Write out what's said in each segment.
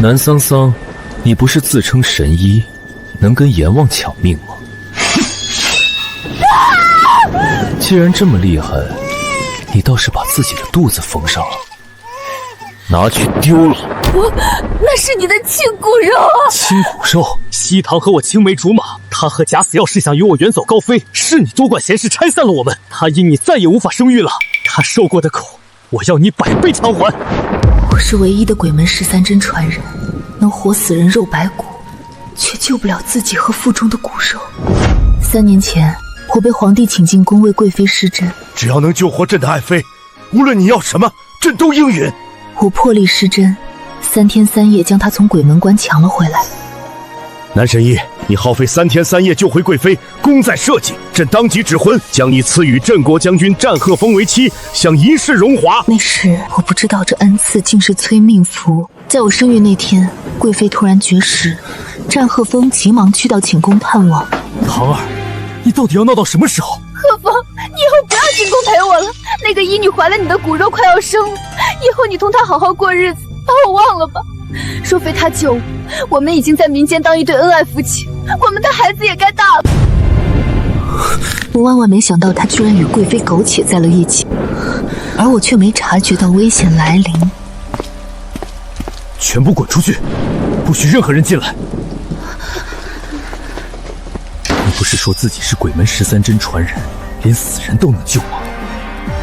南桑桑，你不是自称神医，能跟阎王抢命吗？既然这么厉害，你倒是把自己的肚子缝上了，拿去丢了。那是你的亲骨肉啊！亲骨肉？西堂和我青梅竹马，他和假死药是想与我远走高飞，是你多管闲事拆散了我们，他因你再也无法生育了，他受过的苦，我要你100倍偿还。我是唯一的鬼门13针传人，能活死人肉白骨，却救不了自己和腹中的骨肉。3年前，我被皇帝请进宫为贵妃施针，只要能救活朕的爱妃，无论你要什么，朕都应允。我破例施针，3天3夜将她从鬼门关抢了回来。南神医，你耗费3天3夜救回贵妃，功在社稷，朕当即指婚，将你赐予镇国将军战鹤峰为妻，享一世荣华。那时我不知道这恩赐竟是催命符。在我生育那天，贵妃突然绝食，战鹤峰急忙去到寝宫探望。唐儿，你到底要闹到什么时候？鹤峰，你以后不要进宫陪我了。那个医女怀了你的骨肉，快要生了，以后你同她好好过日子，把我忘了吧。若非她救我，我们已经在民间当一对恩爱夫妻，我们的孩子也该大了。我万万没想到，他居然与贵妃苟且在了一起，而我却没察觉到危险来临。全部滚出去，不许任何人进来！你不是说自己是鬼门13针传人，连死人都能救吗？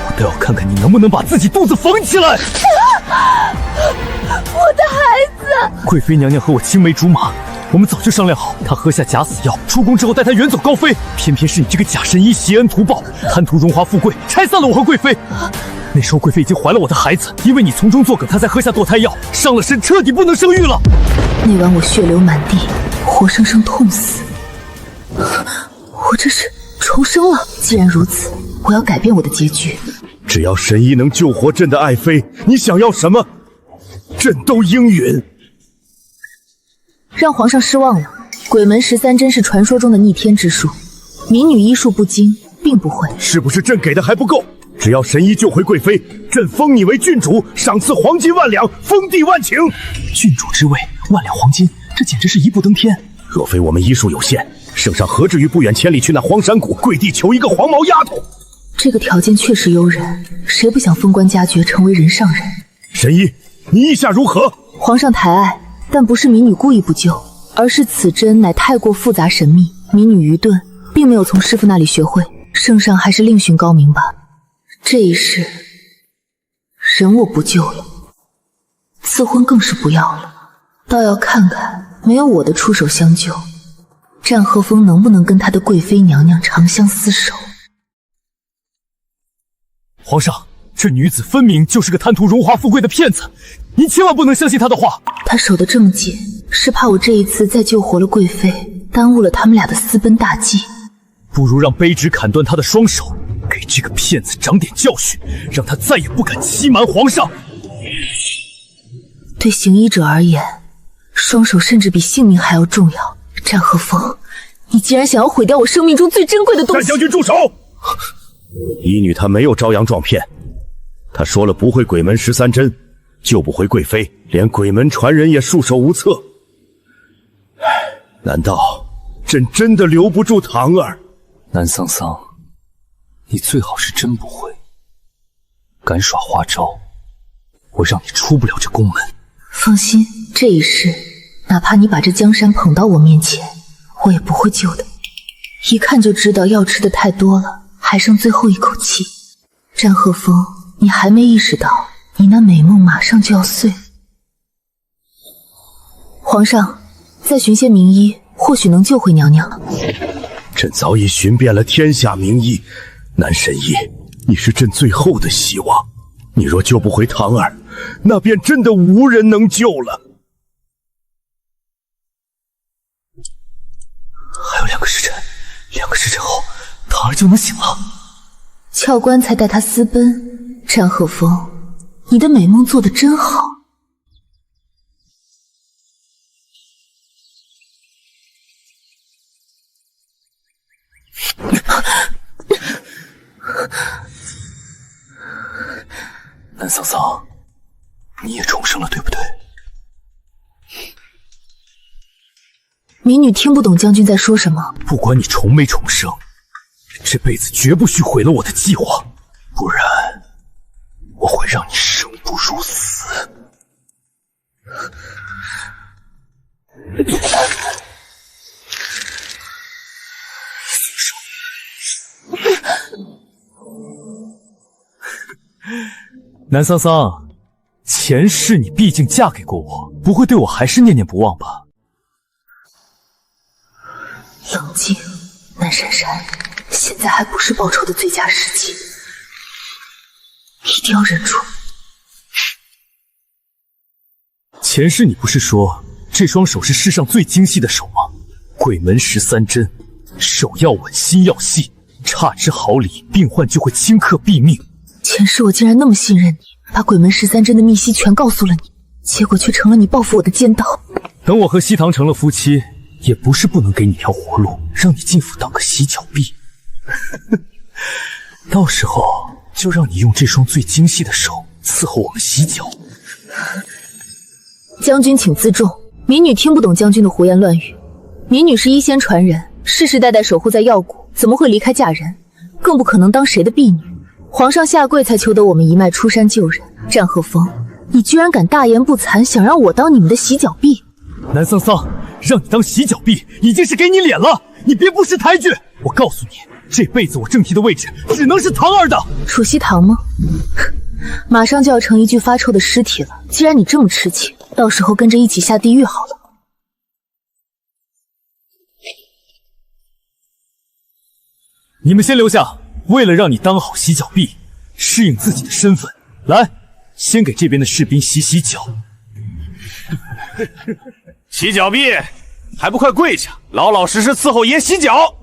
我倒要看看你能不能把自己肚子缝起来！我的孩子！贵妃娘娘和我青梅竹马，我们早就商量好，她喝下假死药，出宫之后带她远走高飞。偏偏是你这个假神医挟恩图报，贪图荣华富贵，拆散了我和贵妃。那时候贵妃已经怀了我的孩子，因为你从中作梗，她才喝下堕胎药，伤了身，彻底不能生育了。那晚我血流满地，活生生痛死。我这是重生了。既然如此，我要改变我的结局。只要神医能救活朕的爱妃，你想要什么，朕都应允。让皇上失望了。鬼门13针是传说中的逆天之术，民女医术不精，并不会。是不是朕给的还不够？只要神医救回贵妃，朕封你为郡主，赏赐黄金万两，封地万顷。郡主之位，万两黄金，这简直是一步登天。若非我们医术有限，圣上何至于不远千里去那荒山谷跪地求一个黄毛丫头？这个条件确实诱人，谁不想封官加爵，成为人上人？神医，你意下如何？皇上抬爱，但不是民女故意不救，而是此针乃太过复杂神秘，民女愚钝，并没有从师傅那里学会。圣上还是另寻高明吧。这一世，人我不救了，赐婚更是不要了。倒要看看，没有我的出手相救，战鹤峰能不能跟他的贵妃娘娘长相厮守。皇上，这女子分明就是个贪图荣华富贵的骗子，您千万不能相信她的话。她守得这么紧，是怕我这一次再救活了贵妃，耽误了他们俩的私奔大计。不如让卑职砍断她的双手，给这个骗子长点教训，让他再也不敢欺瞒皇上。对行医者而言，双手甚至比性命还要重要。战鹤峰，你竟然想要毁掉我生命中最珍贵的东西！战将军住手！医女她没有招摇撞骗，她说了不会鬼门13针，救不回贵妃，连鬼门传人也束手无策。难道朕真的留不住唐儿？南桑桑，你最好是真不会，敢耍花招，我让你出不了这宫门。放心，这一世，哪怕你把这江山捧到我面前，我也不会救的。一看就知道药吃的太多了，还剩最后一口气。战鹤峰，你还没意识到，你那美梦马上就要碎。皇上，再寻些名医，或许能救回娘娘。朕早已寻遍了天下名医，南神医，你是朕最后的希望。你若救不回唐儿，那便真的无人能救了。还有2个时辰，2个时辰后，唐儿就能醒了。撬棺材带他私奔，战鹤峰，你的美梦做得真好。南桑桑，你也重生了，对不对？民女听不懂将军在说什么。不管你重没重生，这辈子绝不许毁了我的计划，不然我会让你生不如死。南桑桑，前世你毕竟嫁给过我，不会对我还是念念不忘吧？冷静，南珊珊，现在还不是报仇的最佳时机，一定要忍住。前世你不是说这双手是世上最精细的手吗？鬼门13针，手要稳，心要细，差之毫厘，病患就会顷刻毙命。前世我竟然那么信任你，把鬼门13针的秘辛全告诉了你，结果却成了你报复我的奸刀。等我和西堂成了夫妻，也不是不能给你条活路，让你进府当个洗脚婢。到时候就让你用这双最精细的手伺候我们洗脚。将军请自重，民女听不懂将军的胡言乱语。民女是医仙传人，世世代代守护在药谷，怎么会离开嫁人？更不可能当谁的婢女。皇上下跪才求得我们一脉出山救人。战鹤峰，你居然敢大言不惭，想让我当你们的洗脚婢？南桑桑，让你当洗脚婢已经是给你脸了，你别不识抬举！我告诉你，这辈子我正妻的位置只能是堂儿的。楚西堂吗？马上就要成一具发臭的尸体了，既然你这么痴情，到时候跟着一起下地狱好了。你们先留下，为了让你当好洗脚婢，适应自己的身份，来，先给这边的士兵洗洗脚。洗脚婢，还不快跪下，老老实实伺候爷洗脚！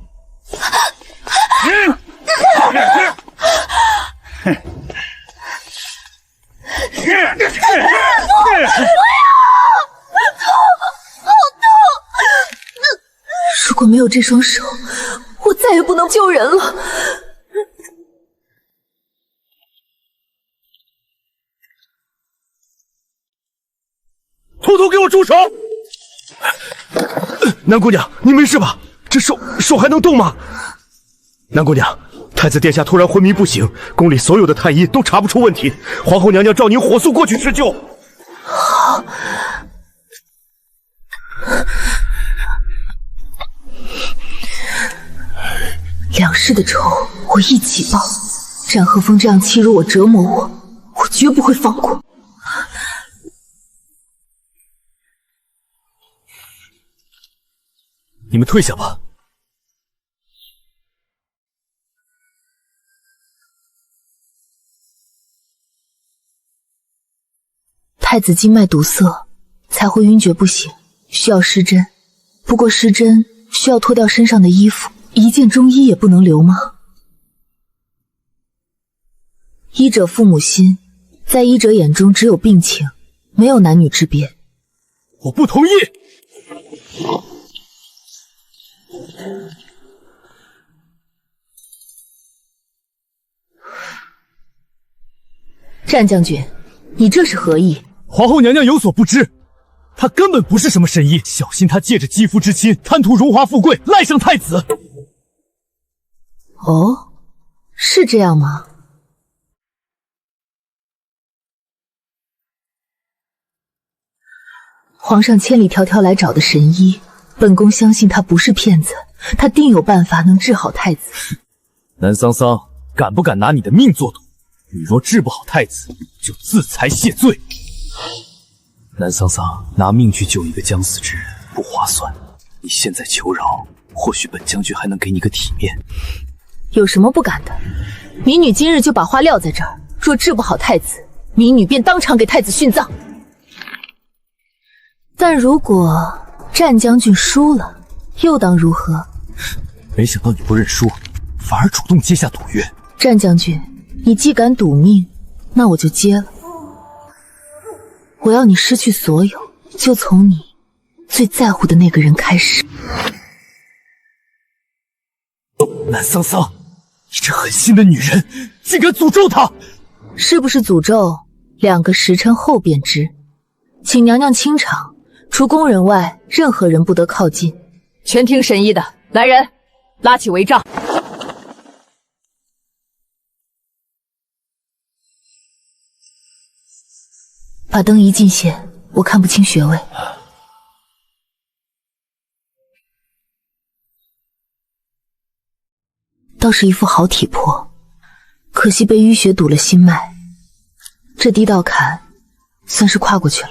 如果没有这双手，我再也不能救人了。统统给我住手！南姑娘，你没事吧？这手还能动吗？南姑娘，太子殿下突然昏迷不醒，宫里所有的太医都查不出问题，皇后娘娘召您火速过去施救。好。两世的仇我一起报。战鹤峰这样欺辱我、折磨我，我绝不会放过。你们退下吧。太子经脉堵塞，才会晕厥不醒，需要施针。不过施针需要脱掉身上的衣服，一件中衣也不能留吗？医者父母心，在医者眼中只有病情，没有男女之别。我不同意。战将军，你这是何意？皇后娘娘有所不知，她根本不是什么神医，小心她借着肌肤之亲贪图荣华富贵，赖上太子。哦，是这样吗？皇上千里迢迢来找的神医，本宫相信他不是骗子，他定有办法能治好太子。南桑桑，敢不敢拿你的命作赌？你若治不好太子，就自裁谢罪。南桑桑，拿命去救一个将死之人不划算，你现在求饶，或许本将军还能给你个体面。有什么不敢的？民女今日就把话撂在这儿，若治不好太子，民女便当场给太子殉葬。但如果战将军输了，又当如何？没想到你不认输，反而主动接下赌约。战将军，你既敢赌命，那我就接了。我要你失去所有，就从你最在乎的那个人开始。南桑桑，你这狠心的女人，竟敢诅咒他！是不是诅咒？2个时辰后便知。请娘娘清场，除宫人外，任何人不得靠近。全听神医的，来人，拉起帷帐。把灯移近些，我看不清穴位。倒是一副好体魄，可惜被淤血堵了心脉，这第一道坎算是跨过去了。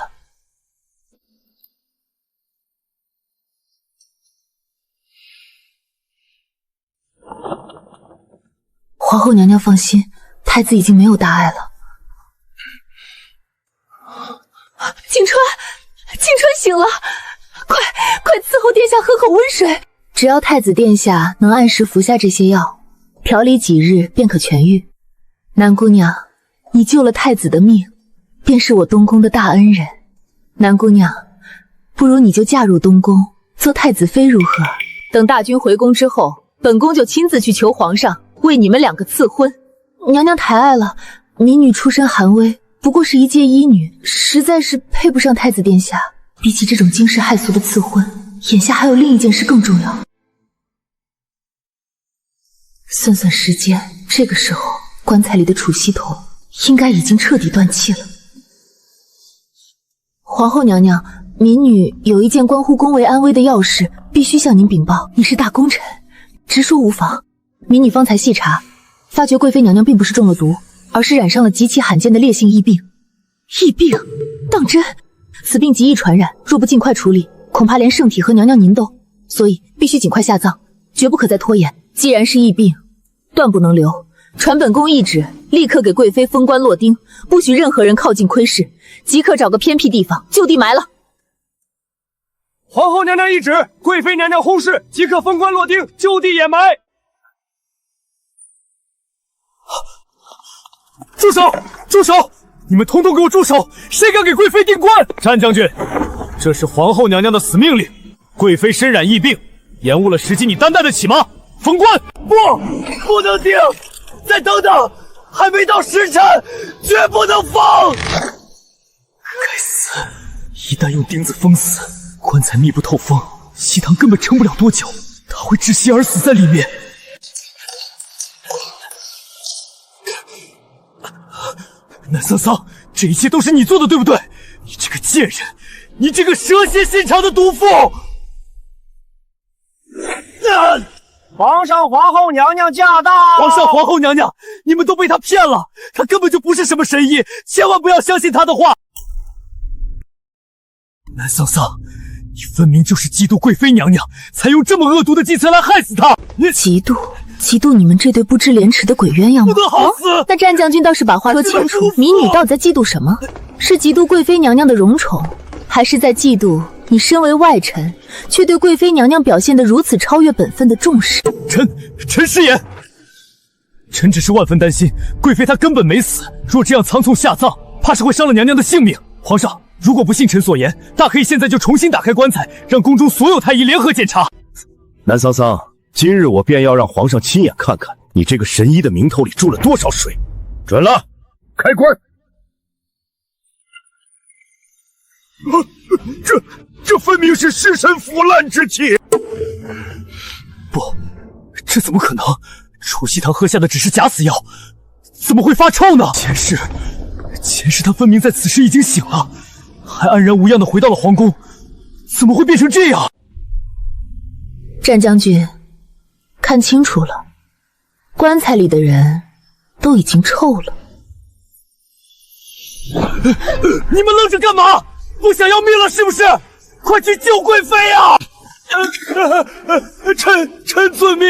皇后娘娘放心，太子已经没有大碍了。景川，景川醒了，快伺候殿下喝口温水。只要太子殿下能按时服下这些药，调理几日便可痊愈。南姑娘，你救了太子的命，便是我东宫的大恩人。南姑娘，不如你就嫁入东宫，做太子妃如何？等大军回宫之后，本宫就亲自去求皇上，为你们两个赐婚。娘娘抬爱了，民女出身寒微，不过是一介医女，实在是配不上太子殿下。比起这种惊世骇俗的赐婚，眼下还有另一件事更重要。算算时间，这个时候棺材里的储气筒应该已经彻底断气了。皇后娘娘，民女有一件关乎宫闱安危的要事，必须向您禀报。你是大功臣，直说无妨。民女方才细查，发觉贵妃娘娘并不是中了毒，而是染上了极其罕见的烈性疫病。疫病？当真？此病极易传染，若不尽快处理，恐怕连圣体和娘娘您都……所以必须尽快下葬，绝不可再拖延。既然是疫病，断不能留。传本宫懿旨，立刻给贵妃封棺落钉，不许任何人靠近窥视，即刻找个偏僻地方就地埋了。皇后娘娘懿旨，贵妃娘娘薨逝，即刻封棺落钉，就地掩埋。住手！住手！你们统统给我住手！谁敢给贵妃定棺？战将军，这是皇后娘娘的死命令。贵妃身染疫病，延误了时机，你担待得起吗？封棺！不能定！再等等，还没到时辰，绝不能放！该死！一旦用钉子封死，棺材密不透风，西堂根本撑不了多久，他会窒息而死在里面。南桑桑，这一切都是你做的，对不对？你这个贱人，你这个蛇蝎心肠的毒妇！皇上、皇后娘娘驾到！皇上、皇后娘娘，你们都被他骗了，他根本就不是什么神医，千万不要相信他的话。南桑桑，你分明就是嫉妒贵妃娘娘，才用这么恶毒的计策来害死她。嫉妒你们这对不知廉耻的鬼鸳鸯吗？不得好死！那战将军倒是把话说清楚，民女到底在嫉妒什么？是嫉妒贵妃娘娘的荣宠，还是在嫉妒你身为外臣，却对贵妃娘娘表现得如此超越本分的重视？臣失言。臣只是万分担心贵妃她根本没死，若这样仓促下葬，怕是会伤了娘娘的性命。皇上，如果不信臣所言，大可以现在就重新打开棺材，让宫中所有太医联合检查。南桑桑，今日我便要让皇上亲眼看看你这个神医的名头里注了多少水。准了，开棺！这分明是尸神腐烂之气！不，这怎么可能？储气堂喝下的只是假死药，怎么会发臭呢？前世他分明在此时已经醒了，还安然无恙的回到了皇宫，怎么会变成这样？战将军，看清楚了，棺材里的人都已经臭了。你们愣着干嘛？不想要命了是不是？快去救贵妃啊！臣遵命。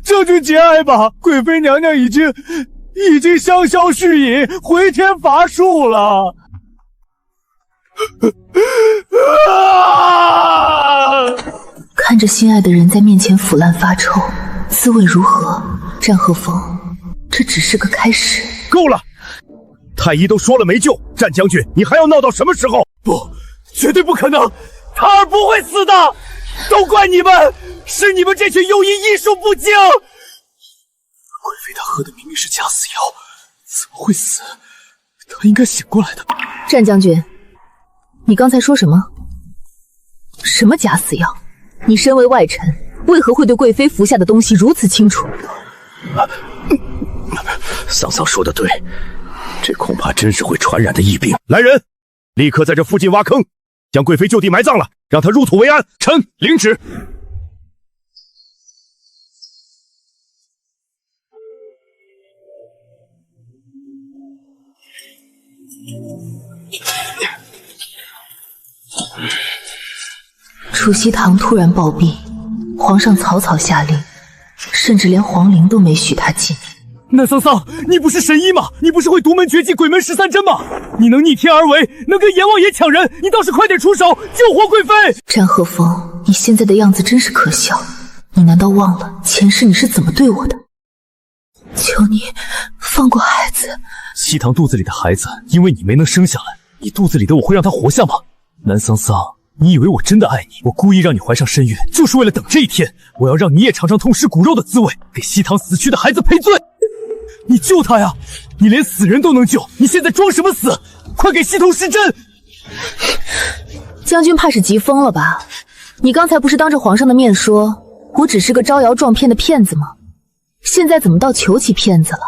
将军节哀吧，贵妃娘娘已经香消玉殒，回天乏术了。看着心爱的人在面前腐烂发臭，滋味如何？战鹤峰，这只是个开始。够了！太医都说了没救，战将军，你还要闹到什么时候？不，绝对不可能！唐儿不会死的，都怪你们，是你们这群庸医医术不精。贵妃她喝的明明是假死药，怎么会死？她应该醒过来的。战将军，你刚才说什么？什么假死药？你身为外臣，为何会对贵妃服下的东西如此清楚？桑桑说的对，这恐怕真是会传染的疫病。来人，立刻在这附近挖坑，将贵妃就地埋葬了，让她入土为安。臣领旨。储曦堂突然暴毙，皇上草草下令，甚至连皇陵都没许他进。南桑桑，你不是神医吗？你不是会独门绝技鬼门13针吗？你能逆天而为，能跟阎王爷抢人，你倒是快点出手救活贵妃！战鹤峰，你现在的样子真是可笑，你难道忘了前世你是怎么对我的？求你放过孩子。西堂肚子里的孩子，因为你没能生下来，你肚子里的我会让他活下吗？南桑桑，你以为我真的爱你？我故意让你怀上身孕，就是为了等这一天。我要让你也尝尝痛失骨肉的滋味，给西堂死去的孩子赔罪。你救他呀！你连死人都能救，你现在装什么死？快给西头施针！将军怕是急疯了吧？你刚才不是当着皇上的面说我只是个招摇撞骗的骗子吗？现在怎么到求起骗子了？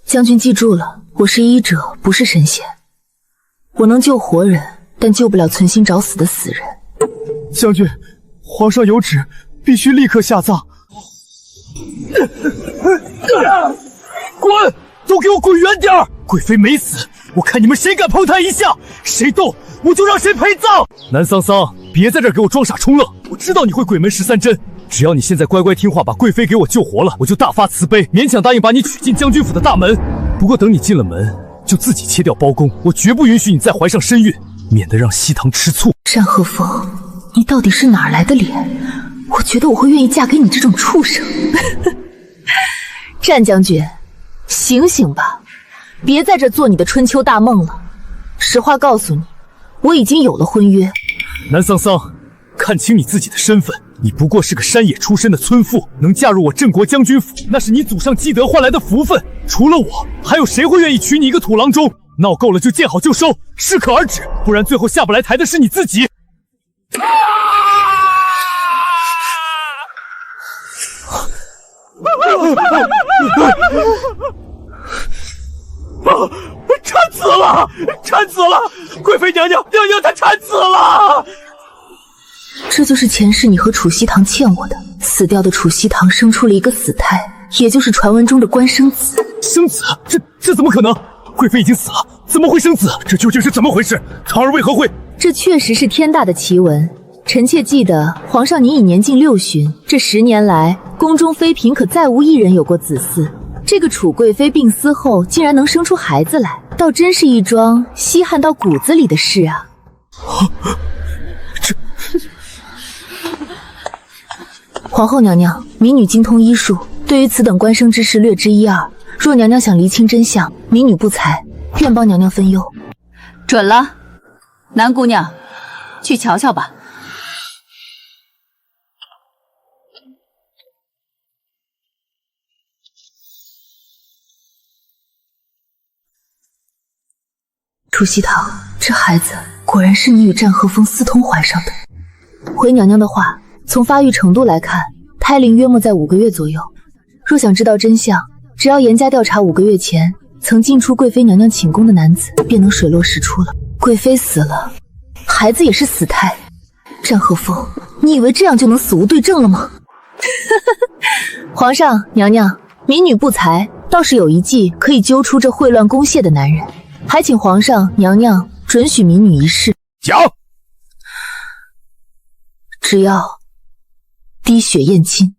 将军记住了，我是医者，不是神仙。我能救活人，但救不了存心找死的死人。将军，皇上有旨，必须立刻下葬。滚！都给我滚远点儿！贵妃没死，我看你们谁敢碰她一下，谁动我就让谁陪葬。南桑桑，别在这儿给我装傻充愣！我知道你会鬼门13针，只要你现在乖乖听话，把贵妃给我救活了，我就大发慈悲，勉强答应把你娶进将军府的大门。不过等你进了门，就自己切掉包公，我绝不允许你再怀上身孕，免得让西堂吃醋。战鹤峰，你到底是哪来的脸？我觉得我会愿意嫁给你这种畜生。战将军，醒醒吧，别在这做你的春秋大梦了。实话告诉你，我已经有了婚约。南桑桑，看清你自己的身份，你不过是个山野出身的村妇，能嫁入我镇国将军府，那是你祖上积德换来的福分。除了我，还有谁会愿意娶你一个土郎中？闹够了就见好就收，适可而止，不然最后下不来台的是你自己。产死了！产死了！贵妃娘娘她产死了！这就是前世你和储曦堂欠我的。死掉的储曦堂生出了一个死胎，也就是传闻中的官生子。生子？这怎么可能？贵妃已经死了，怎么会生子？这究竟是怎么回事？堂儿为何会……这确实是天大的奇闻。臣妾记得皇上您已年近60旬，这10年来，宫中妃嫔可再无一人有过子嗣。这个储贵妃病死后，竟然能生出孩子来，倒真是一桩稀罕到骨子里的事啊！皇后娘娘，民女精通医术，对于此等官生之事略知一二。若娘娘想厘清真相，民女不才，愿帮娘娘分忧。准了，南姑娘，去瞧瞧吧。储曦堂，这孩子果然是你与战鹤峰私通怀上的。回娘娘的话，从发育程度来看，胎龄约莫在5个月左右。若想知道真相，只要严加调查5个月前曾进出贵妃娘娘寝宫的男子，便能水落石出了。贵妃死了，孩子也是死胎。战鹤峰，你以为这样就能死无对证了吗？皇上娘娘，民女不才，倒是有一计可以揪出这秽乱宫械的男人，还请皇上娘娘准许民女一试。讲，只要滴血验亲。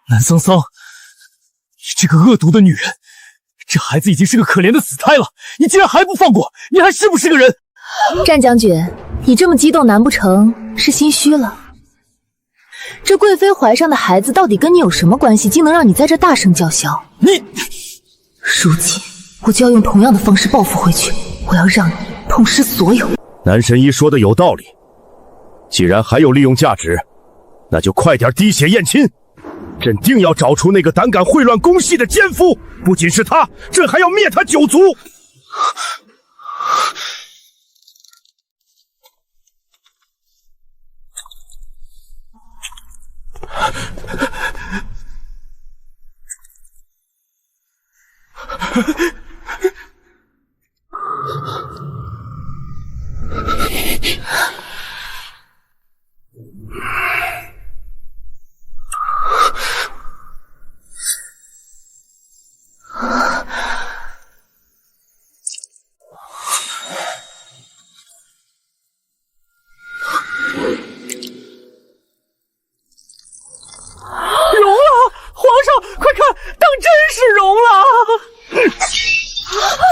南桑桑，你这个恶毒的女人，这孩子已经是个可怜的死胎了，你竟然还不放过，你还是不是个人？战将军，你这么激动，难不成是心虚了？这贵妃怀上的孩子到底跟你有什么关系，竟能让你在这大声叫嚣？你，如今我就要用同样的方式报复回去。我要让你痛失所有。南神医说的有道理，既然还有利用价值，那就快点滴血验亲。朕定要找出那个胆敢秽乱宫系的奸夫，不仅是他，朕还要灭他九族。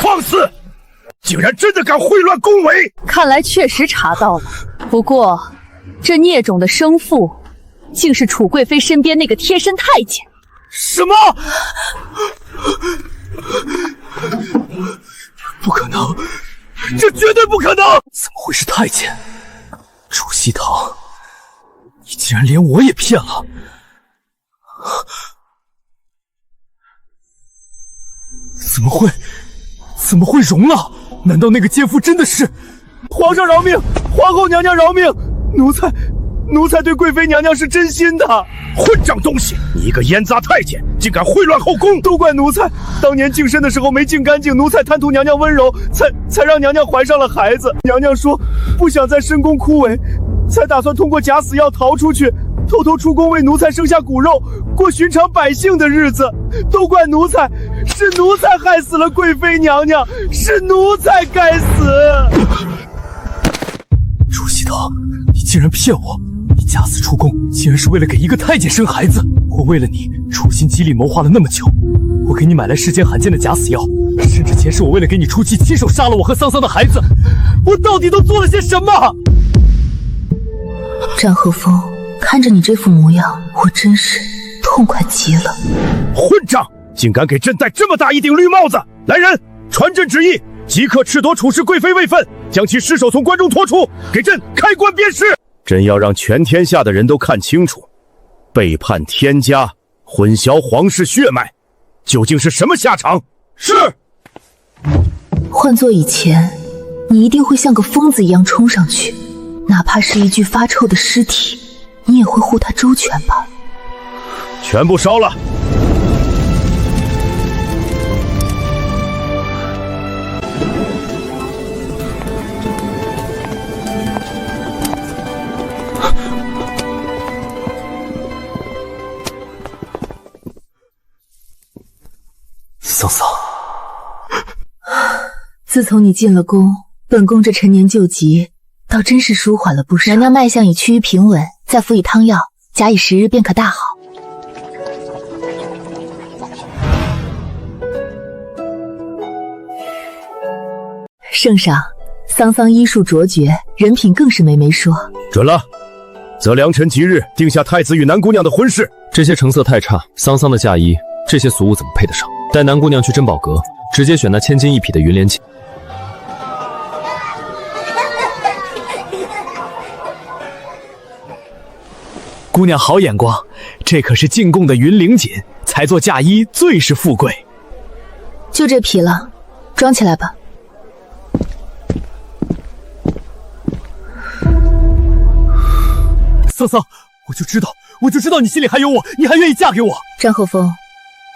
放肆！竟然真的敢秽乱宫闱！看来确实查到了，不过这孽种的生父，竟是楚贵妃身边那个贴身太监。什么？不可能！这绝对不可能！怎么会是太监？楚曦堂，你竟然连我也骗了！怎么会容了？难道那个奸夫真的是？皇上饶命！皇后娘娘饶命！奴才对贵妃娘娘是真心的。混账东西！你一个阉杂太监，竟敢秽乱后宫！都怪奴才，当年净身的时候没净干净，奴才贪图娘娘温柔，才让娘娘怀上了孩子。娘娘说不想在深宫枯萎，才打算通过假死药逃出去，偷偷出宫为奴才生下骨肉，过寻常百姓的日子。都怪奴才，是奴才害死了贵妃娘娘，是奴才该死。楚曦堂，你竟然骗我！你假死出宫，竟然是为了给一个太监生孩子！我为了你处心积虑谋划了那么久，我给你买来世间罕见的假死药，甚至前世我为了给你出气，亲手杀了我和桑桑的孩子，我到底都做了些什么？战和风，看着你这副模样，我真是痛快极了。混账！竟敢给朕戴这么大一顶绿帽子！来人，传朕旨意，即刻褫夺楚氏贵妃位分，将其尸首从关中拖出，给朕开棺鞭尸！朕要让全天下的人都看清楚，背叛天家，混淆皇室血脉，究竟是什么下场？是。换做以前，你一定会像个疯子一样冲上去，哪怕是一具发臭的尸体，你也会护他周全吧？全部烧了！桑桑，自从你进了宫，本宫这陈年旧疾倒真是舒缓了不少。娘娘脉象已趋于平稳，再服以汤药，假以10日便可大好。圣上，桑桑医术卓绝，人品更是没说。准了，择良辰吉日定下太子与南姑娘的婚事。这些成色太差，桑桑的嫁衣，这些俗物怎么配得上？带南姑娘去珍宝阁，直接选那千金一匹的云莲锦。姑娘好眼光，这可是进贡的云灵锦，才做嫁衣最是富贵。就这匹了，装起来吧。桑桑，我就知道你心里还有我，你还愿意嫁给我。张鹤峰，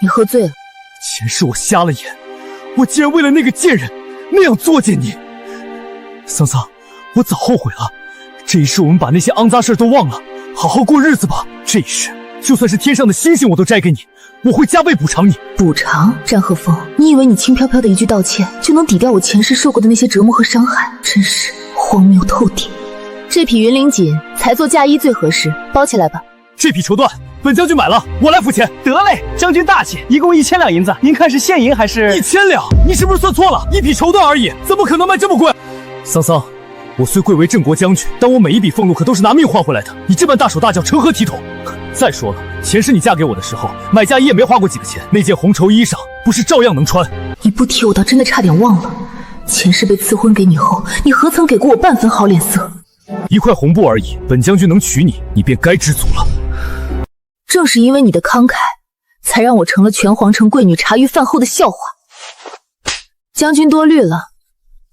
你喝醉了。前世我瞎了眼，我竟然为了那个贱人那样作践你。桑桑，我早后悔了，这一世我们把那些肮脏事都忘了，好好过日子吧。这一世就算是天上的星星我都摘给你，我会加倍补偿你。补偿？张鹤峰，你以为你轻飘飘的一句道歉就能抵掉我前世受过的那些折磨和伤害？真是荒谬透顶。这匹云灵锦才做嫁衣最合适，包起来吧。这匹绸缎本将军买了，我来付钱。得嘞，将军大气，一共1000两银子，您看是现银还是？1000两？你是不是算错了？一匹绸缎而已，怎么可能卖这么贵？桑桑，我虽贵为镇国将军，但我每一笔俸禄可都是拿命换回来的。你这般大手大脚，成何体统？再说了，前世你嫁给我的时候，买嫁衣也没花过几个钱，那件红绸衣裳不是照样能穿？你不提，我倒真的差点忘了，前世被赐婚给你后，你何曾给过我半分好脸色？一块红布而已，本将军能娶你，你便该知足了。正是因为你的慷慨，才让我成了全皇城贵女茶余饭后的笑话。将军多虑了，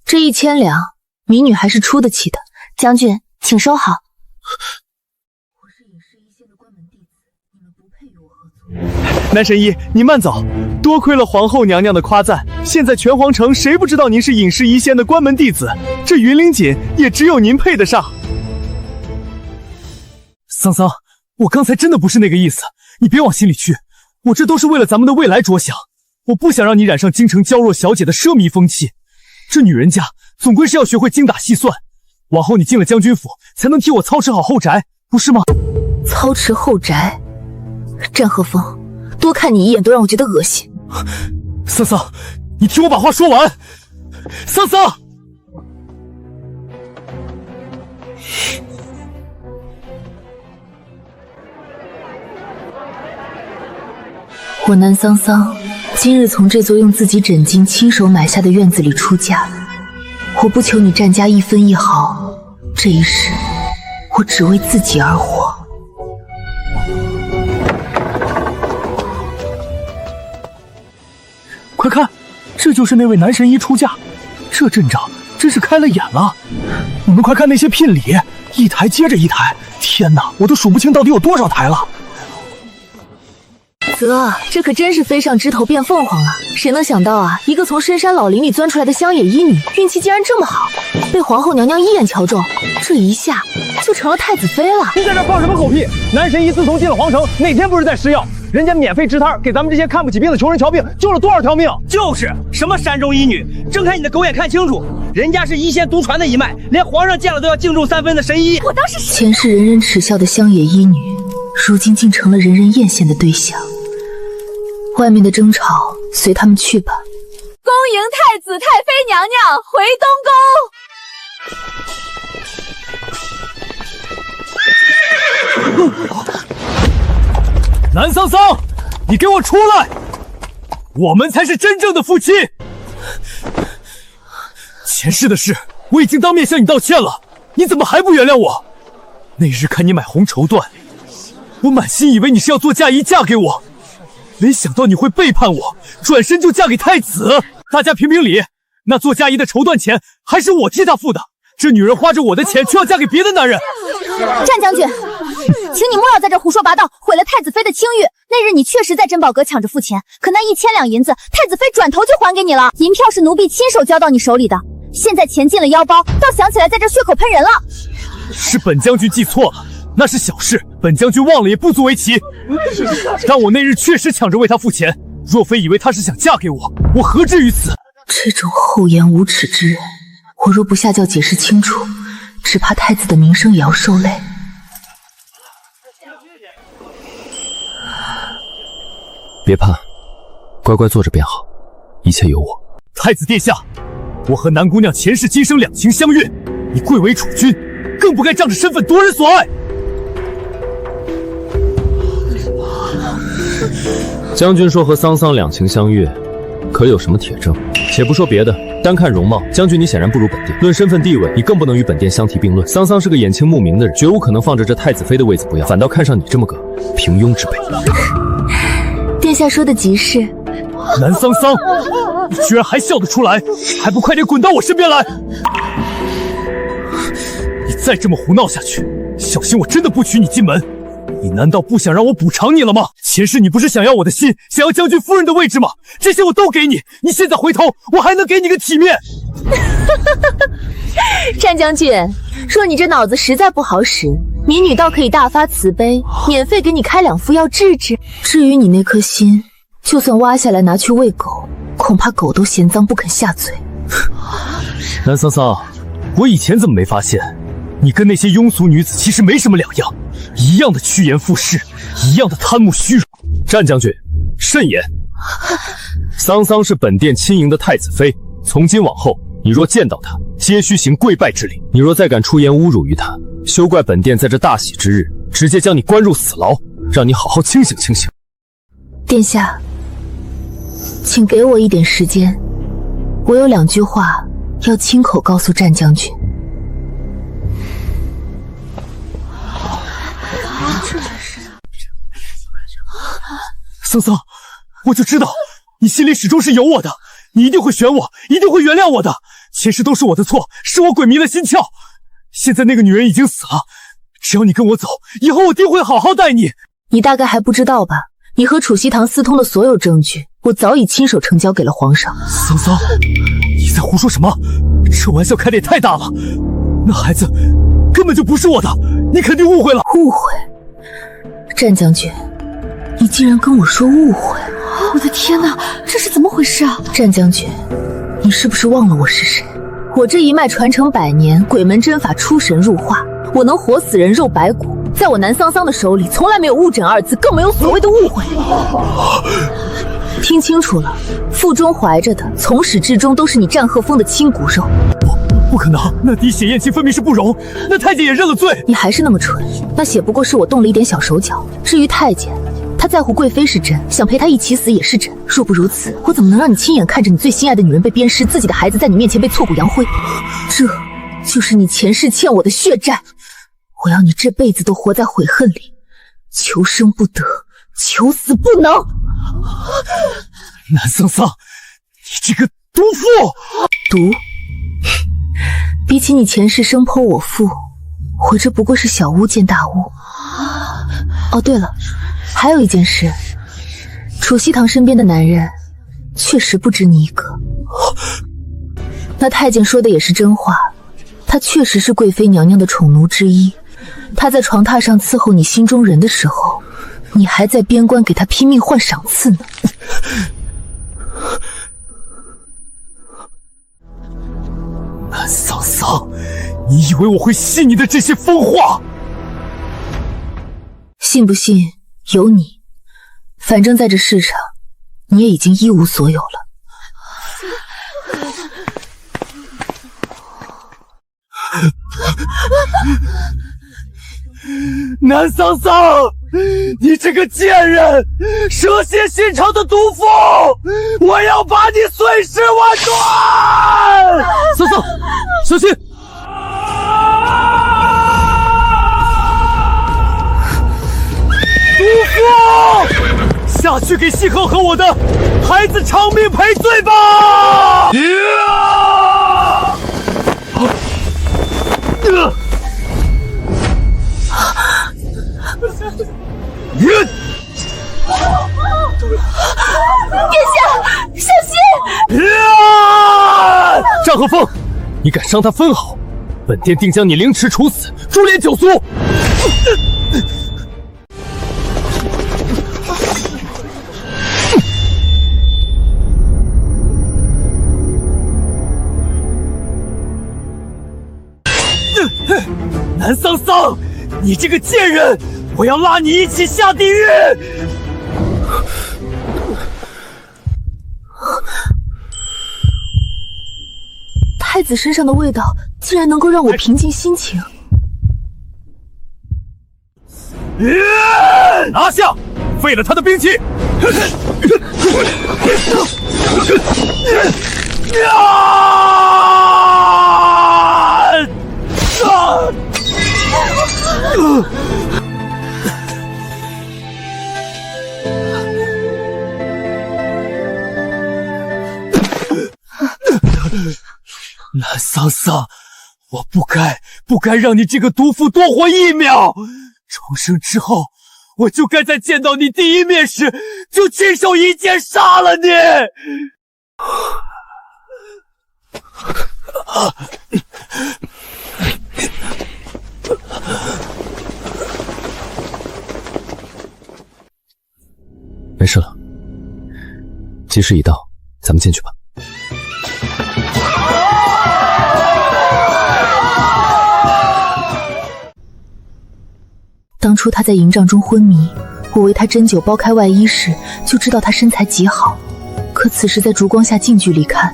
这1000两，民女还是出得起的。将军，请收好。我是隐世一仙的关门弟子，你们不配与我合作。南神医，您慢走，多亏了皇后娘娘的夸赞，现在全皇城谁不知道您是隐世一仙的关门弟子？这云灵锦也只有您配得上。桑桑，我刚才真的不是那个意思，你别往心里去，我这都是为了咱们的未来着想，我不想让你染上京城娇弱小姐的奢靡风气。这女人家总归是要学会精打细算，往后你进了将军府，才能替我操持好后宅，不是吗？操持后宅，战和风，多看你一眼都让我觉得恶心。桑桑，你听我把话说完。桑桑，我南桑桑今日从这座用自己枕巾亲手买下的院子里出嫁，我不求你占家一分一毫，这一世我只为自己而活。快看，这就是那位男神医出嫁，这阵仗真是开了眼了。你们快看那些聘礼，一台接着一台，天哪，我都数不清到底有多少台了。啧，这可真是飞上枝头变凤凰啊！谁能想到啊，一个从深山老林里钻出来的乡野医女，运气竟然这么好，被皇后娘娘一眼瞧中，这一下就成了太子妃了。你在这放什么狗屁？男神医自从进了皇城，哪天不是在施药？人家免费支摊，给咱们这些看不起病的穷人瞧病，救了多少条命？就是什么山中医女，睁开你的狗眼看清楚，人家是医仙独传的一脉，连皇上见了都要敬重3分的神医。我当时前世人人耻笑的乡野医女，如今竟成了人人艳羡的对象。外面的争吵随他们去吧。恭迎太子太妃娘娘回东宫。南桑桑，你给我出来！我们才是真正的夫妻。前世的事我已经当面向你道歉了，你怎么还不原谅我？那日看你买红绸缎，我满心以为你是要做嫁衣嫁给我，没想到你会背叛我，转身就嫁给太子。大家评评理，那做嫁衣的绸缎钱还是我替她付的，这女人花着我的钱却要嫁给别的男人。战将军，请你莫要在这胡说八道，毁了太子妃的清誉。那日你确实在珍宝阁抢着付钱，可那1000两银子，太子妃转头就还给你了。银票是奴婢亲手交到你手里的，现在钱进了腰包，倒想起来在这血口喷人了。是本将军记错了，那是小事，本将军忘了也不足为奇。但我那日确实抢着为她付钱，若非以为她是想嫁给我，我何至于此？这种厚颜无耻之人，我若不下轿解释清楚，只怕太子的名声也要受累。别怕，乖乖坐着便好，一切有我。太子殿下，我和南姑娘前世今生两情相悦，你贵为储君，更不该仗着身份夺人所爱。将军说和桑桑两情相悦，可有什么铁证？且不说别的，单看容貌，将军你显然不如本殿。论身份地位，你更不能与本殿相提并论。桑桑是个眼清目明的人，绝无可能放着这太子妃的位子不要，反倒看上你这么个平庸之辈。殿下说的极是。南桑桑，你居然还笑得出来，还不快点滚到我身边来！你再这么胡闹下去，小心我真的不娶你进门。你难道不想让我补偿你了吗？前世你不是想要我的心，想要将军夫人的位置吗？这些我都给你，你现在回头，我还能给你个体面。战将军，若你这脑子实在不好使，民女倒可以大发慈悲，免费给你开2副药治治。至于你那颗心，就算挖下来拿去喂狗，恐怕狗都嫌脏不肯下嘴。南桑桑，我以前怎么没发现，你跟那些庸俗女子其实没什么两样，一样的趋炎附势，一样的贪慕虚荣。战将军，慎言！桑桑是本殿亲迎的太子妃，从今往后，你若见到她，皆须行跪拜之礼。你若再敢出言侮辱于她，休怪本殿在这大喜之日，直接将你关入死牢，让你好好清醒清醒。殿下，请给我一点时间，我有2句话要亲口告诉战将军。桑桑，我就知道你心里始终是有我的，你一定会选我，一定会原谅我的。前世都是我的错，是我鬼迷了心窍。现在那个女人已经死了，只要你跟我走，以后我定会好好待你。你大概还不知道吧？你和楚曦堂私通的所有证据，我早已亲手呈交给了皇上。桑桑，你在胡说什么？这玩笑开得也太大了。那孩子根本就不是我的，你肯定误会了。误会？战将军，你竟然跟我说误会！我的天哪，这是怎么回事啊？战将军，你是不是忘了我是谁？我这一脉传承100年，鬼门针法出神入化，我能活死人肉白骨。在我南桑桑的手里，从来没有误诊2字，更没有所谓的误会。听清楚了，腹中怀着的，从始至终都是你战鹤峰的亲骨肉。不可能，那滴血验亲分明是不容，那太监也认了罪。你还是那么蠢，那血不过是我动了一点小手脚。至于太监，他在乎贵妃是真，想陪她一起死也是真。若不如此，我怎么能让你亲眼看着你最心爱的女人被鞭尸，自己的孩子在你面前被挫骨扬灰？这就是你前世欠我的血债。我要你这辈子都活在悔恨里，求生不得，求死不能。南桑桑，你这个毒妇！毒？比起你前世生剖我腹，我这不过是小巫见大巫。哦，对了，还有一件事，楚曦堂身边的男人确实不止你一个。那太监说的也是真话，他确实是贵妃娘娘的宠奴之一。他在床榻上伺候你心中人的时候，你还在边关给他拼命换赏赐呢。南桑桑，你以为我会信你的这些疯话？信不信由你，反正在这世上，你也已经一无所有了。南桑桑，你这个贱人，蛇蝎心肠的毒妇，我要把你碎尸万段！桑桑，小心！毒妇，下去给西河和我的孩子偿命赔罪吧！殿下，小心！战鹤峰，你敢伤他分毫，本殿定将你凌迟处死，株连九族！南桑桑，你这个贱人，我要拉你一起下地狱！太子身上的味道竟然能够让我平静心情。拿下，废了他的兵器！南桑桑，我不该让你这个毒妇多活1秒。重生之后，我就该在见到你第一面时，就亲手一剑杀了你。没事了，吉时已到，咱们进去吧。当初他在营帐中昏迷，我为他针灸剥开外衣时，就知道他身材极好。可此时在烛光下近距离看，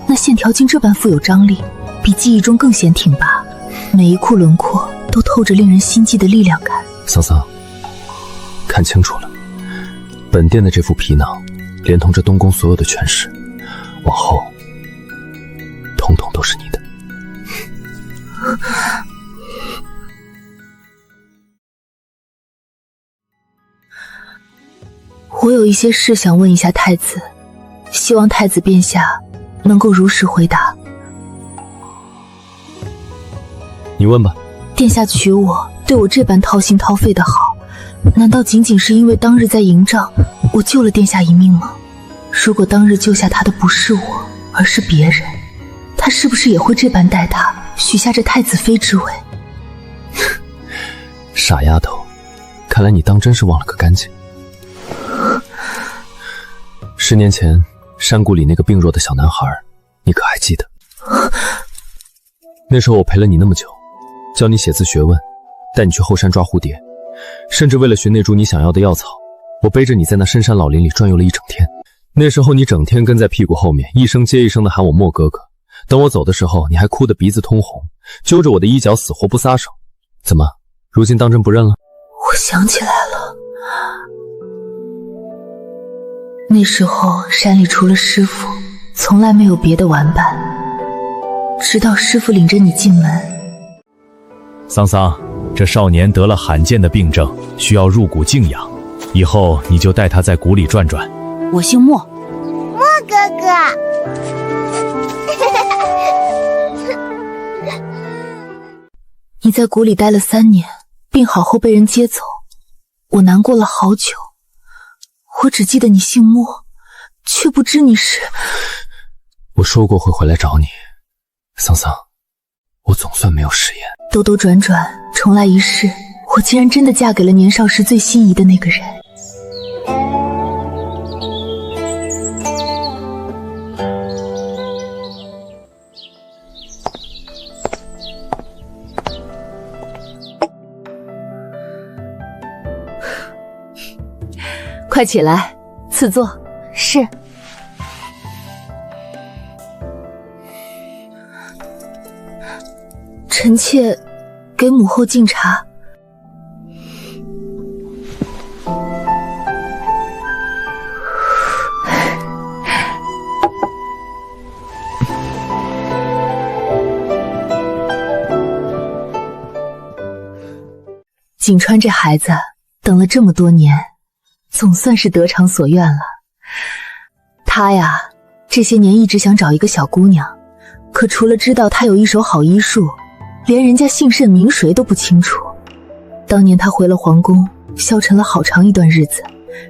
那线条竟这般富有张力，比记忆中更显挺拔，每一处轮廓都透着令人心悸的力量感。桑桑，看清楚了，本殿的这副皮囊连同这东宫所有的权势，往后统统都是你的。我有一些事想问一下太子，希望太子殿下能够如实回答。你问吧。殿下娶我，对我这般掏心掏肺的好，难道仅仅是因为当日在营帐我救了殿下一命吗？如果当日救下他的不是我，而是别人，他是不是也会这般待他，许下这太子妃之位？傻丫头，看来你当真是忘了个干净。10年前山谷里那个病弱的小男孩，你可还记得？那时候我陪了你那么久，教你写字学问，带你去后山抓蝴蝶，甚至为了寻那株你想要的药草，我背着你在那深山老林里转悠了一整天。那时候你整天跟在屁股后面，一声接一声的喊我莫哥哥。等我走的时候，你还哭得鼻子通红，揪着我的衣角死活不撒手。怎么，如今当真不认了？我想起来了，那时候山里除了师傅，从来没有别的玩伴，直到师傅领着你进门。桑桑，这少年得了罕见的病症，需要入谷静养，以后你就带他在谷里转转。我姓莫，莫哥哥。你在谷里待了3年，病好后被人接走，我难过了好久。我只记得你姓莫，却不知你是……我说过会回来找你，桑桑，我总算没有食言。兜兜转转，重来一世，我竟然真的嫁给了年少时最心仪的那个人。快起来，赐座。是。臣妾给母后敬茶。景川这孩子等了这么多年，总算是得偿所愿了。他呀，这些年一直想找一个小姑娘，可除了知道她有一手好医术，连人家姓甚名谁都不清楚。当年他回了皇宫，消沉了好长一段日子，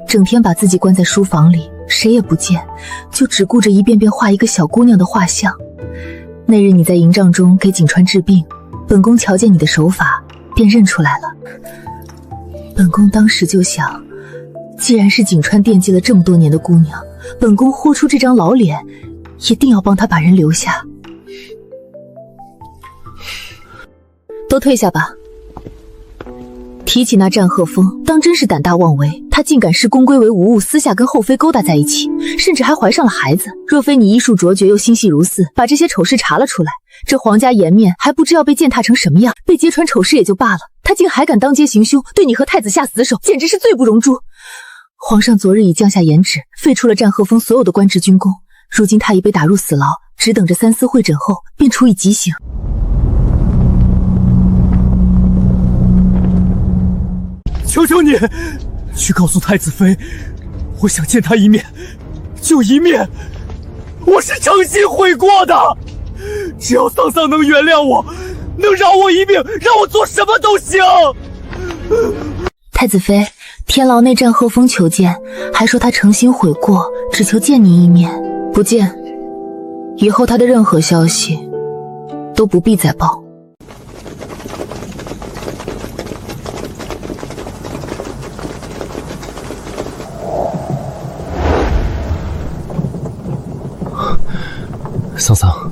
整天把自己关在书房里，谁也不见，就只顾着一遍遍画一个小姑娘的画像。那日你在营帐中给景川治病，本宫瞧见你的手法，便认出来了。本宫当时就想，既然是景川惦记了这么多年的姑娘，本宫豁出这张老脸，一定要帮她把人留下。都退下吧。提起那战鹤峰，当真是胆大妄为，他竟敢视宫规为无物，私下跟后妃勾搭在一起，甚至还怀上了孩子。若非你医术卓绝又心细如丝，把这些丑事查了出来，这皇家颜面还不知要被践踏成什么样。被揭穿丑事也就罢了，他竟还敢当街行凶，对你和太子下死手，简直是罪不容诛。皇上昨日已降下严旨，废除了战鹤峰所有的官职军功，如今他已被打入死牢，只等着三司会诊后便处以极刑。求求你，去告诉太子妃，我想见她一面，就一面。我是诚心悔过的，只要桑桑能原谅我，能饶我一命，让我做什么都行。太子妃，天牢内战鹤峰求见，还说他诚心悔过，只求见您一面，不见，以后他的任何消息都不必再报。桑桑，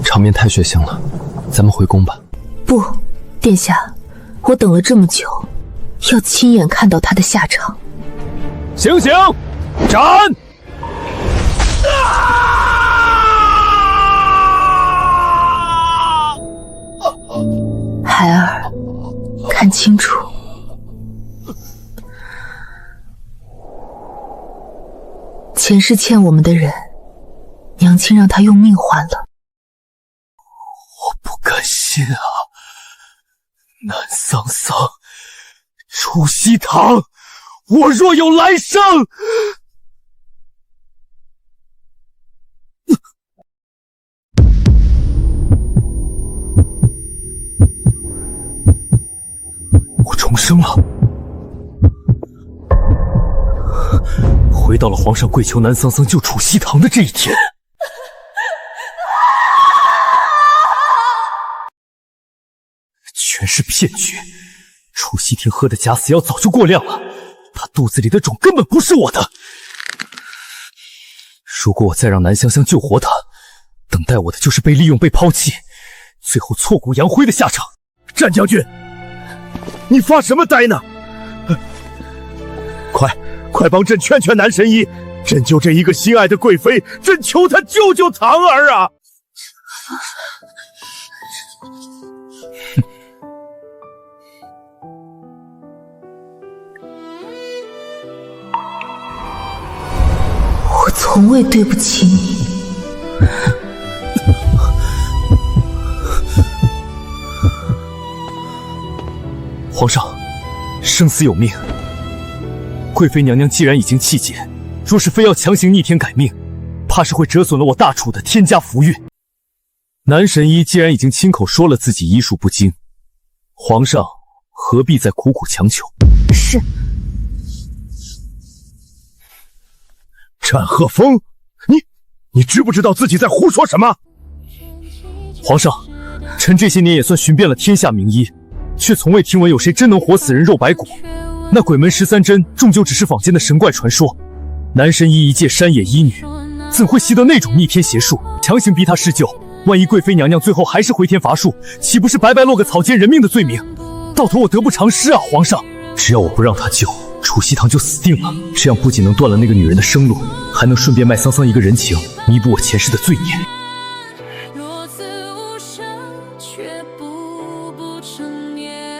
场面太血腥了，咱们回宫吧。不，殿下，我等了这么久，要亲眼看到他的下场。醒醒，斩！孩儿，看清楚，前世欠我们的人，娘亲让他用命还了。我不敢信啊！南桑桑，楚西堂，我若有来生！我重生了，回到了皇上跪求南桑桑救楚西堂的这一天。全是骗局！楚西庭喝的假死药早就过量了，他肚子里的种根本不是我的。如果我再让南香香救活他，等待我的就是被利用、被抛弃，最后挫骨扬灰的下场。战将军，你发什么呆呢？快帮朕劝劝南神医，朕就这一个心爱的贵妃，朕求他救救堂儿啊！我从未对不起你。皇上，生死有命。贵妃娘娘既然已经气结，若是非要强行逆天改命，怕是会折损了我大楚的天家福运。南神医既然已经亲口说了自己医术不精，皇上何必再苦苦强求？是。战鹤峰，你知不知道自己在胡说什么？皇上，臣这些年也算寻遍了天下名医，却从未听闻有谁真能活死人肉白骨。那鬼门13针终究只是坊间的神怪传说。南神医一介山野医女，怎会习得那种逆天邪术？强行逼她施救，万一贵妃娘娘最后还是回天乏术，岂不是白白落个草菅人命的罪名？到头我得不偿失啊！皇上，只要我不让她救，楚西堂就死定了。这样不仅能断了那个女人的生路，还能顺便卖桑桑一个人情，弥补我前世的罪孽。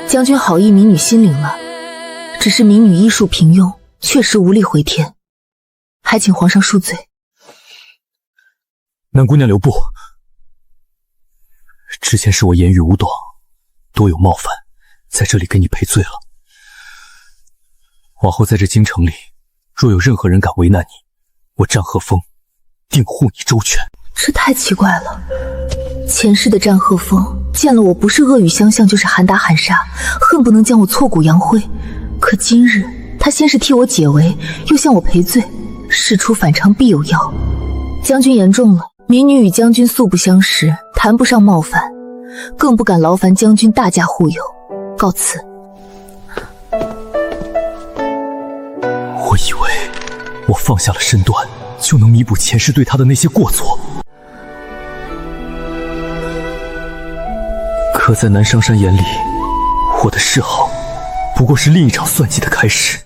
将军好意，民女心领了。只是民女医术平庸，确实无力回天，还请皇上恕罪。南姑娘留步，之前是我言语无短，多有冒犯，在这里给你赔罪了。往后在这京城里，若有任何人敢为难你，我战鹤峰定护你周全。这太奇怪了，前世的战鹤峰见了我不是恶语相向，就是喊打喊杀，恨不能将我挫骨扬灰。可今日他先是替我解围，又向我赔罪，事出反常必有妖。将军言重了，民女与将军素不相识，谈不上冒犯，更不敢劳烦将军大驾护佑，告辞。我以为我放下了身段，就能弥补前世对他的那些过错，可在南商山眼里，我的示好不过是另一场算计的开始。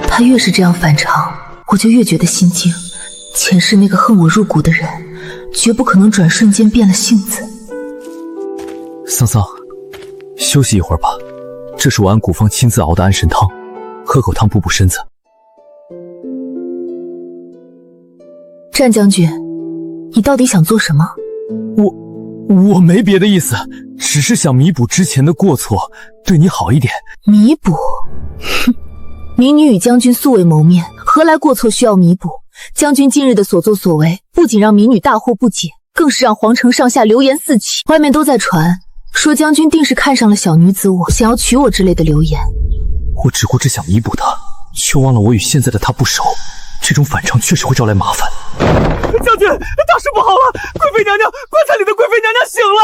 他越是这样反常，我就越觉得心惊。前世那个恨我入骨的人，绝不可能转瞬间变了性子。桑桑，休息一会儿吧。这是我按古方亲自熬的安神汤，喝口汤补补身子。战将军，你到底想做什么？我没别的意思，只是想弥补之前的过错，对你好一点。弥补？哼，民女与将军素未谋面，何来过错需要弥补？将军近日的所作所为，不仅让民女大惑不解，更是让皇城上下流言四起，外面都在传说将军定是看上了小女子我，想要娶我之类的流言。我只顾着想弥补他，却忘了我与现在的他不熟，这种反常确实会招来麻烦。将军，大事不好了！贵妃娘娘，棺材里的贵妃娘娘醒了！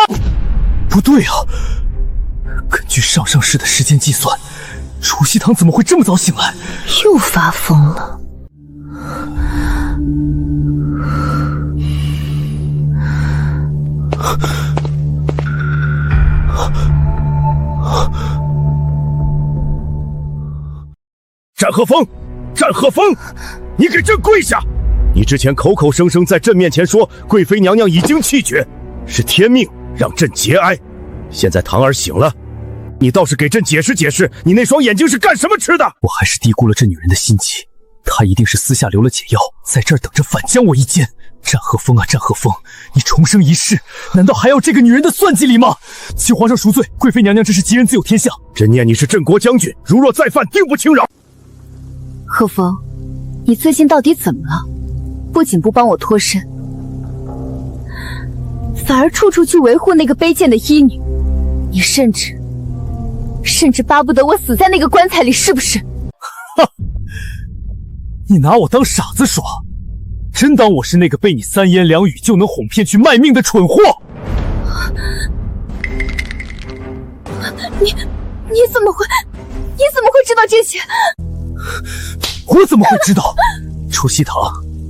不对啊，根据上世的时间计算，楚西堂怎么会这么早醒来？又发疯了。战鹤峰，战鹤峰，你给朕跪下！你之前口口声声在朕面前说贵妃娘娘已经气绝，是天命让朕节哀。现在堂儿醒了，你倒是给朕解释解释，你那双眼睛是干什么吃的？我还是低估了这女人的心机，她一定是私下留了解药，在这儿等着反将我一剑。战鹤峰啊，战鹤峰，你重生一世，难道还要这个女人的算计里吗？请皇上赎罪，贵妃娘娘这是吉人自有天相。朕念你是镇国将军，如若再犯，定不轻饶。鹤峰，你最近到底怎么了？不仅不帮我脱身，反而处处去维护那个卑贱的医女，你甚至巴不得我死在那个棺材里，是不是？哈，你拿我当傻子耍？真当我是那个被你三言两语就能哄骗去卖命的蠢货？你怎么会知道这些？我怎么会知道？楚西堂，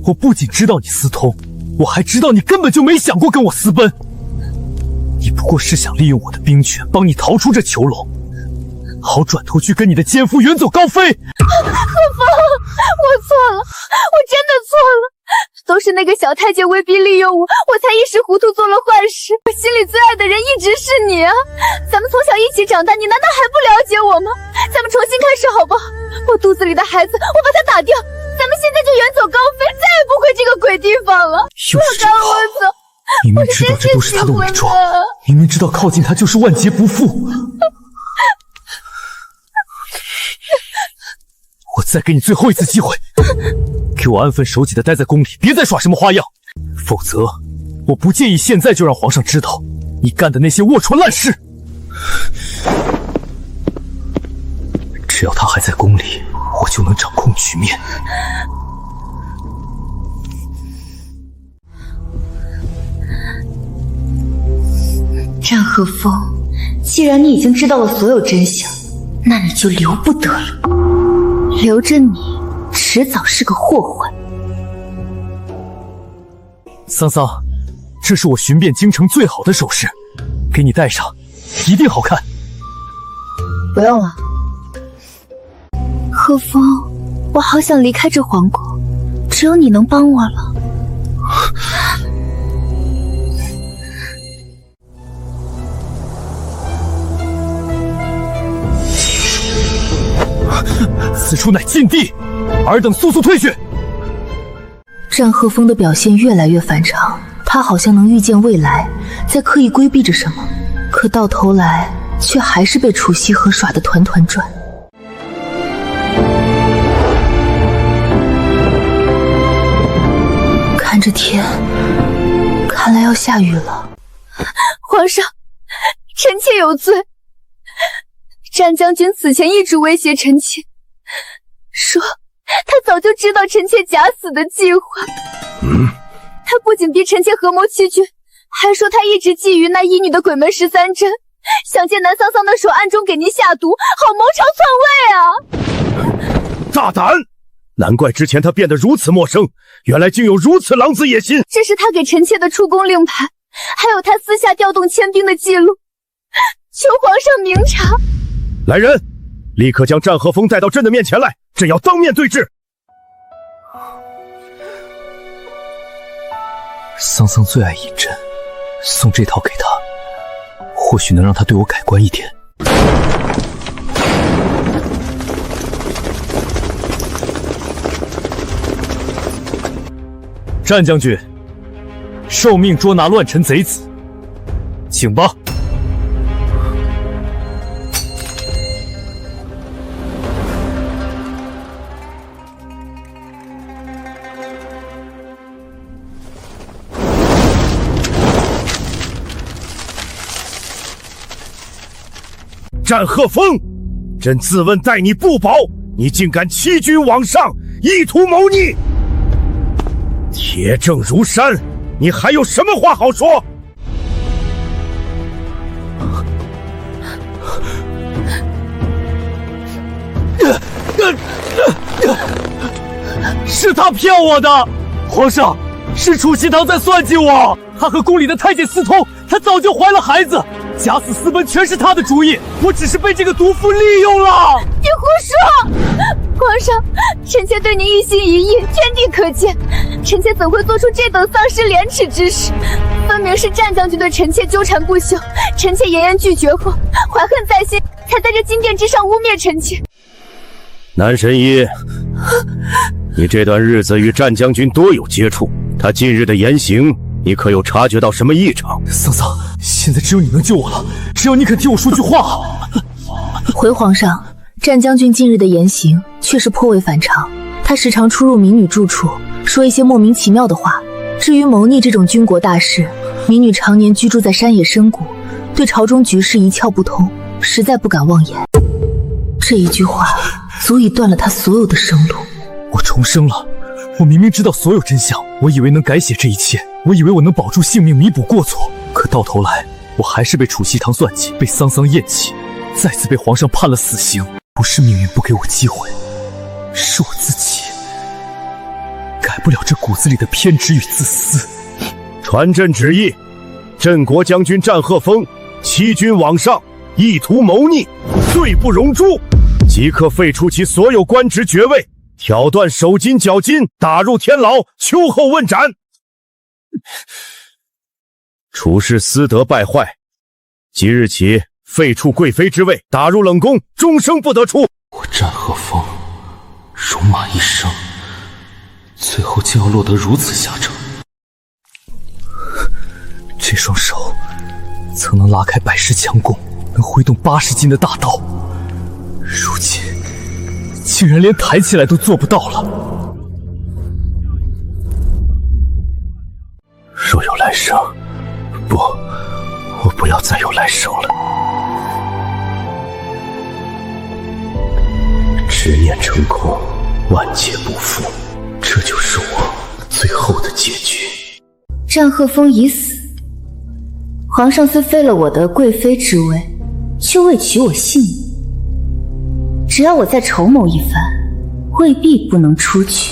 我不仅知道你私通，我还知道你根本就没想过跟我私奔。你不过是想利用我的兵权帮你逃出这囚笼，好转头去跟你的奸夫远走高飞。鹤峰，我错了，我真的错了。都是那个小太监威逼利诱我，我才一时糊涂做了坏事。我心里最爱的人一直是你啊！咱们从小一起长大，你难道还不了解我吗？咱们重新开始好不好？我肚子里的孩子，我把他打掉，咱们现在就远走高飞，再也不回这个鬼地方了。又是这套，明明知道这都是他的伪装，明明知道靠近他就是万劫不复。我再给你最后一次机会，给我安分守己的待在宫里，别再耍什么花样，否则我不介意现在就让皇上知道你干的那些龌龊烂事。只要他还在宫里，我就能掌控局面。战鹤峰，既然你已经知道了所有真相，那你就留不得了。留着你，迟早是个祸患。桑桑，这是我寻遍京城最好的首饰，给你戴上，一定好看。不用了。鹤峰，我好想离开这皇宫，只有你能帮我了。此处乃禁地，尔等速速退去。战鹤峰的表现越来越反常，他好像能预见未来，在刻意规避着什么，可到头来却还是被楚西河耍得团团转。看着天，看来要下雨了。皇上，臣妾有罪。战将军此前一直威胁臣妾，说他早就知道臣妾假死的计划。他不仅逼臣妾合谋欺君，还说他一直觊觎那医女的鬼门13针，想借南桑桑的手暗中给您下毒，好谋朝篡位啊！大胆！难怪之前他变得如此陌生，原来竟有如此狼子野心。这是他给臣妾的出宫令牌，还有他私下调动迁兵的记录，求皇上明察。来人，立刻将战鹤峰带到朕的面前来，朕要当面对质。桑桑最爱饮鸩，送这套给他，或许能让他对我改观一点。战将军，受命捉拿乱臣贼子，请吧。战鹤峰，朕自问待你不薄，你竟敢欺君罔上，意图谋逆！铁证如山，你还有什么话好说？是他骗我的，皇上，是楚西堂在算计我。他和宫里的太监私通，他早就怀了孩子，假死私奔全是他的主意，我只是被这个毒妇利用了。你胡说！皇上，臣妾对您一心一意，天地可见，臣妾怎会做出这等丧失廉耻之事？分明是战将军对臣妾纠缠不休，臣妾严言拒绝后，怀恨在心，才在这金殿之上污蔑臣妾。南神医，你这段日子与战将军多有接触，他近日的言行，你可有察觉到什么异常？桑桑，现在只有你能救我了，只要你肯替我说句话。回皇上，战将军近日的言行确实颇为反常，他时常出入民女住处，说一些莫名其妙的话。至于谋逆这种军国大事，民女常年居住在山野深谷，对朝中局势一窍不通，实在不敢妄言。这一句话足以断了他所有的生路。我重生了，我明明知道所有真相，我以为能改写这一切，我以为我能保住性命，弥补过错，可到头来，我还是被储西堂算计，被桑桑厌弃，再次被皇上判了死刑。不是命运不给我机会，是我自己改不了这骨子里的偏执与自私。传朕旨意，镇国将军战鹤峰欺君罔上，意图谋逆，罪不容诛，即刻废除其所有官职爵位，挑断手筋脚筋，打入天牢，秋后问斩。处事私德败坏，即日起废黜贵妃之位，打入冷宫，终生不得出。我战鹤峰，戎马一生，最后竟要落得如此下场。这双手曾能拉开百世强弓，能挥动80斤的大刀，如今竟然连抬起来都做不到了。若有来生，不，我不要再有来生了。执念成空，万劫不复，这就是我最后的结局。战鹤峰已死，皇上虽废了我的贵妃之位，却未取我性命。只要我再筹谋一番，未必不能出去。